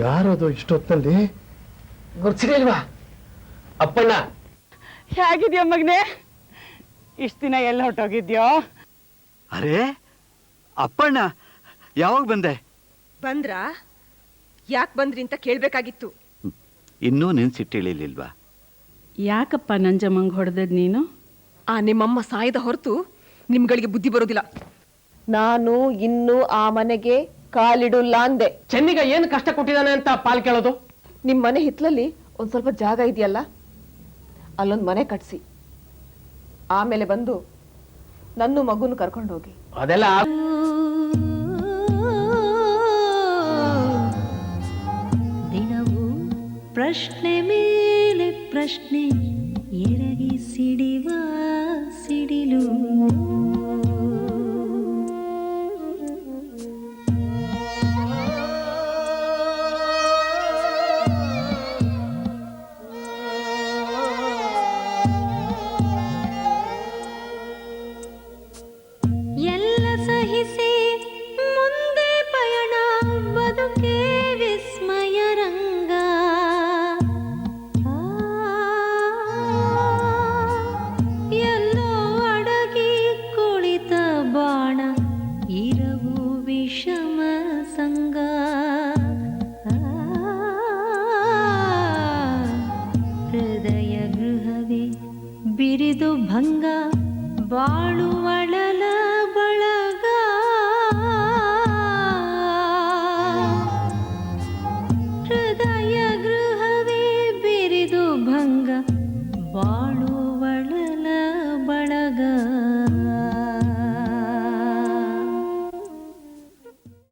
ಯಾರದು ಇಷ್ಟೊತ್ತಲ್ಲಿ ಗುರ್ಸಿಲ್ವಾ? ಅಪ್ಪಣ್ಣ ಹೇಗಿದ್ಯೋ ಮಗನೇ? ಇಷ್ಟ ದಿನ ಎಲ್ಲ ಹೊರಟೋಗಿದ್ಯೋ? ಅರೇ ಅಪ್ಪಣ್ಣ, ಯಾವಾಗ ಬಂದೆ? ಬಂದ್ರಾ? ಯಾಕೆ ಬಂದ್ರಿ ಅಂತ ಕೇಳ್ಬೇಕಾಗಿತ್ತು. ಇನ್ನೂ ನಿನ್ ಸಿಟ್ಟಿಳಿಲಿಲ್ವಾ? ಯಾಕಪ್ಪ ನಂಜಮ್ಮಂಗ್ ಹೊಡೆದದ್ ನೀನು? ಆ ನಿಮ್ಮಮ್ಮ ಸಾಯದ ಹೊರತು ನಿಮ್ಗಳಿಗೆ ಬುದ್ಧಿ ಬರೋದಿಲ್ಲ. ನಾನು ಇನ್ನು ಆ ಮನೆಗೆ ಕಾಲಿಡುಲ್ಲ ಅಂದೆ. ಚೆನ್ನಿಗ ಏನು ಕಷ್ಟ ಕೊಟ್ಟಿದ್ದಾನೆ ಅಂತ ಪಾಲ್ ಕೇಳೋದು? ನಿಮ್ ಮನೆ ಹಿತ್ಲಲ್ಲಿ ಒಂದ್ ಸ್ವಲ್ಪ ಜಾಗ ಇದೆಯಲ್ಲ, ಅಲ್ಲೊಂದು ಮನೆ ಕಟ್ಸಿ, ಆಮೇಲೆ ಬಂದು ನನ್ನ ಮಗುನ ಕರ್ಕೊಂಡು ಹೋಗಿ. ಅದೆಲ್ಲ ದಿನವೂ ಪ್ರಶ್ನೆ ಮೇಲೆ ಪ್ರಶ್ನೆ ಎರಗಿ ಸಿಡಿವ ಸಿಡಿಲು. ಎಲ್ಲ ಸಹಿಸಿ ಮುಂದೆ ಪಯಣ, ಬದುಕೆ ವಿಸ್ಮಯ ರಂಗ. ಎಲ್ಲೋ ಅಡಗಿ ಕುಳಿತ ಬಾಣ, ಇರವು ವಿಷಮ ಸಂಗ. ಹೃದಯ ಗೃಹವೇ ಬಿರಿದು ಭಂಗ, ಬಾಳುವಳಲ ಬಳಗ. ಹೃದಯ ಗೃಹ